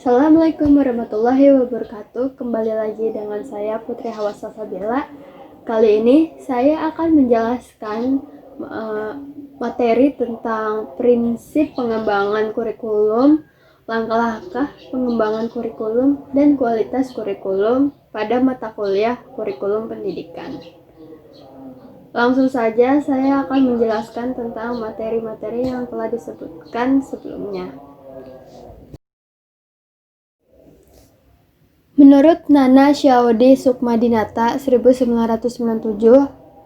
Assalamualaikum warahmatullahi wabarakatuh. Kembali lagi dengan saya Putri Hawa Salsabila. Kali ini saya akan menjelaskan materi tentang prinsip pengembangan kurikulum, langkah-langkah pengembangan kurikulum, dan kualitas kurikulum pada mata kuliah kurikulum pendidikan. Langsung saja saya akan menjelaskan tentang materi-materi yang telah disebutkan sebelumnya. Menurut Nana Syaodi Sukmadinata 1997,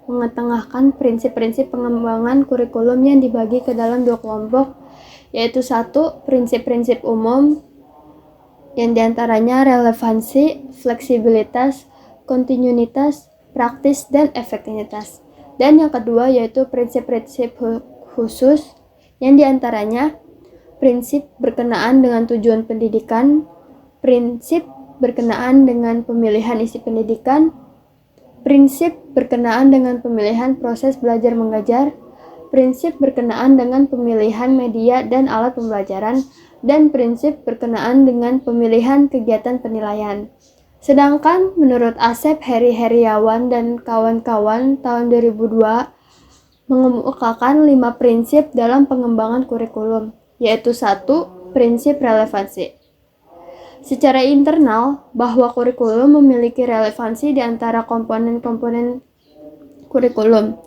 mengetengahkan prinsip-prinsip pengembangan kurikulum yang dibagi ke dalam dua kelompok, yaitu satu, prinsip-prinsip umum, yang diantaranya relevansi, fleksibilitas, kontinuitas, praktis, dan efektivitas. Dan yang kedua yaitu prinsip-prinsip khusus, yang diantaranya prinsip berkenaan dengan tujuan pendidikan, prinsip berkenaan dengan pemilihan isi pendidikan, prinsip berkenaan dengan pemilihan proses belajar mengajar, prinsip berkenaan dengan pemilihan media dan alat pembelajaran, dan prinsip berkenaan dengan pemilihan kegiatan penilaian. Sedangkan menurut Asep Heri Heriawan dan kawan-kawan tahun 2002 mengemukakan 5 prinsip dalam pengembangan kurikulum, yaitu 1. Prinsip relevansi. Secara internal, bahwa kurikulum memiliki relevansi di antara komponen-komponen kurikulum,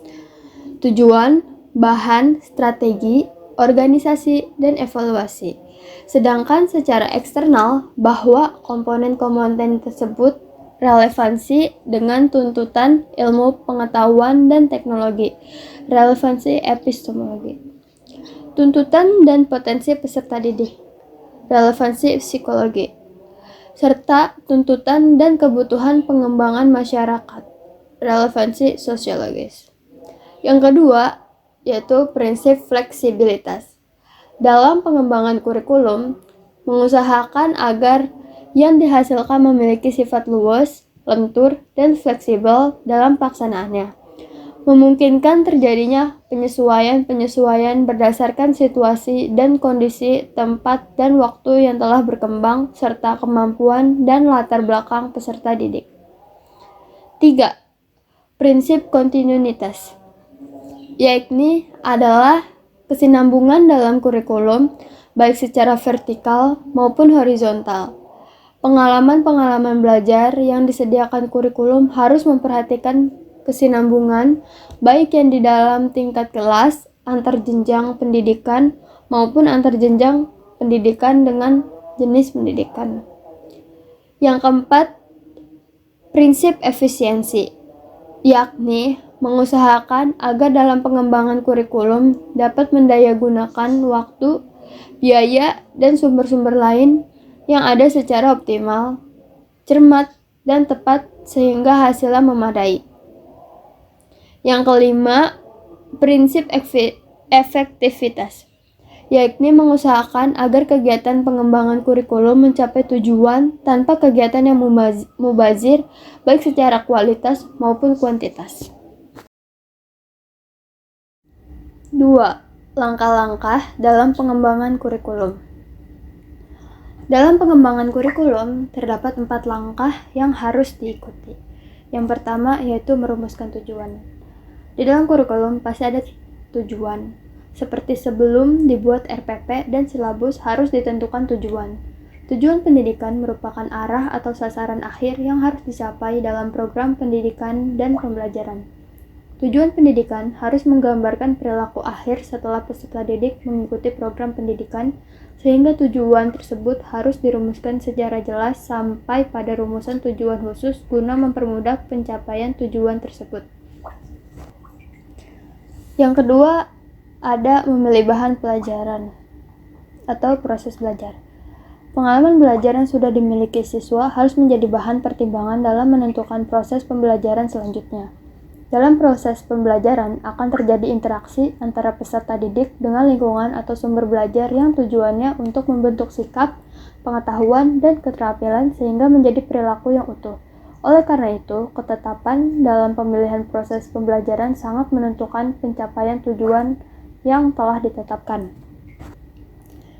tujuan, bahan, strategi, organisasi, dan evaluasi. Sedangkan secara eksternal, bahwa komponen-komponen tersebut relevansi dengan tuntutan ilmu pengetahuan dan teknologi, relevansi epistemologi, tuntutan dan potensi peserta didik, relevansi psikologi, serta tuntutan dan kebutuhan pengembangan masyarakat, relevansi sosiologis. Yang kedua, yaitu prinsip fleksibilitas. Dalam pengembangan kurikulum, mengusahakan agar yang dihasilkan memiliki sifat luas, lentur, dan fleksibel dalam pelaksanaannya, memungkinkan terjadinya penyesuaian berdasarkan situasi dan kondisi tempat dan waktu yang telah berkembang serta kemampuan dan latar belakang peserta didik. 3. Prinsip kontinuitas, yakni adalah kesinambungan dalam kurikulum baik secara vertikal maupun horizontal. Pengalaman-pengalaman belajar yang disediakan kurikulum harus memperhatikan kesinambungan baik yang di dalam tingkat kelas, antar jenjang pendidikan, maupun antar jenjang pendidikan dengan jenis pendidikan. Yang keempat, prinsip efisiensi, yakni mengusahakan agar dalam pengembangan kurikulum dapat mendayagunakan waktu, biaya, dan sumber-sumber lain yang ada secara optimal, cermat, dan tepat sehingga hasilnya memadai. Yang kelima, prinsip efektivitas, yakni mengusahakan agar kegiatan pengembangan kurikulum mencapai tujuan tanpa kegiatan yang mubazir baik secara kualitas maupun kuantitas. 2. Langkah-langkah dalam pengembangan kurikulum. Dalam pengembangan kurikulum, terdapat 4 langkah yang harus diikuti. Yang pertama yaitu merumuskan tujuan. Di dalam kurikulum pasti ada tujuan. Seperti sebelum dibuat RPP dan silabus harus ditentukan tujuan. Tujuan pendidikan merupakan arah atau sasaran akhir yang harus dicapai dalam program pendidikan dan pembelajaran. Tujuan pendidikan harus menggambarkan perilaku akhir setelah peserta didik mengikuti program pendidikan, sehingga tujuan tersebut harus dirumuskan secara jelas sampai pada rumusan tujuan khusus guna mempermudah pencapaian tujuan tersebut. Yang kedua, ada memilih bahan pelajaran atau proses belajar. Pengalaman belajar yang sudah dimiliki siswa harus menjadi bahan pertimbangan dalam menentukan proses pembelajaran selanjutnya. Dalam proses pembelajaran akan terjadi interaksi antara peserta didik dengan lingkungan atau sumber belajar yang tujuannya untuk membentuk sikap, pengetahuan, dan keterampilan sehingga menjadi perilaku yang utuh. Oleh karena itu, ketetapan dalam pemilihan proses pembelajaran sangat menentukan pencapaian tujuan yang telah ditetapkan.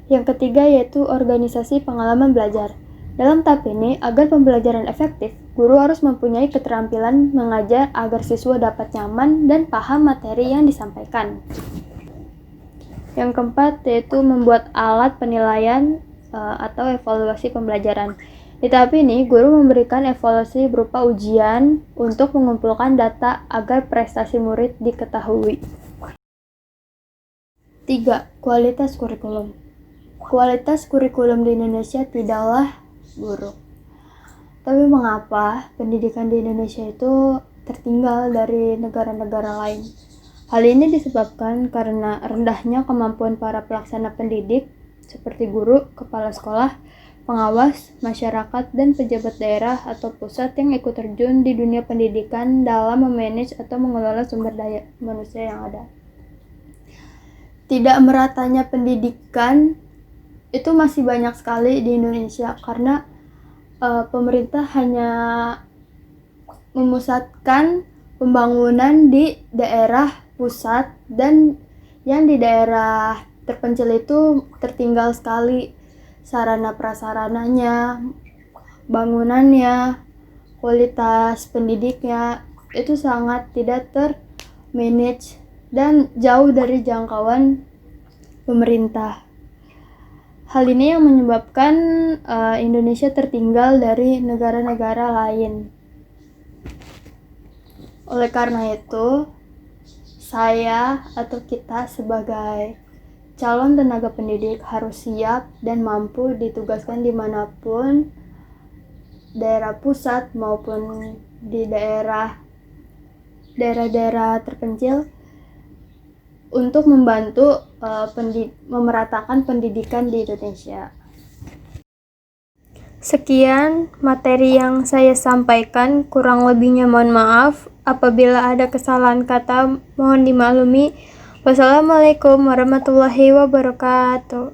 Yang ketiga yaitu organisasi pengalaman belajar. Dalam tahap ini, agar pembelajaran efektif, guru harus mempunyai keterampilan mengajar agar siswa dapat nyaman dan paham materi yang disampaikan. Yang keempat yaitu membuat alat penilaian atau evaluasi pembelajaran. Di tahap ini, guru memberikan evaluasi berupa ujian untuk mengumpulkan data agar prestasi murid diketahui. 3. Kualitas kurikulum. Kualitas kurikulum di Indonesia tidaklah buruk. Tapi mengapa pendidikan di Indonesia itu tertinggal dari negara-negara lain? Hal ini disebabkan karena rendahnya kemampuan para pelaksana pendidik seperti guru, kepala sekolah, pengawas, masyarakat, dan pejabat daerah atau pusat yang ikut terjun di dunia pendidikan dalam memanage atau mengelola sumber daya manusia yang ada. Tidak meratanya pendidikan itu masih banyak sekali di Indonesia karena pemerintah hanya memusatkan pembangunan di daerah pusat dan yang di daerah terpencil itu tertinggal sekali sarana prasarananya, bangunannya, kualitas pendidiknya itu sangat tidak termanage dan jauh dari jangkauan pemerintah. Hal ini yang menyebabkan Indonesia tertinggal dari negara-negara lain. Oleh karena itu, saya atau kita sebagai calon tenaga pendidik harus siap dan mampu ditugaskan dimanapun, daerah pusat maupun di daerah-daerah terpencil, untuk membantu memeratakan pendidikan di Indonesia. Sekian materi yang saya sampaikan, kurang lebihnya mohon maaf. Apabila ada kesalahan kata, mohon dimaklumi. Wassalamualaikum warahmatullahi wabarakatuh.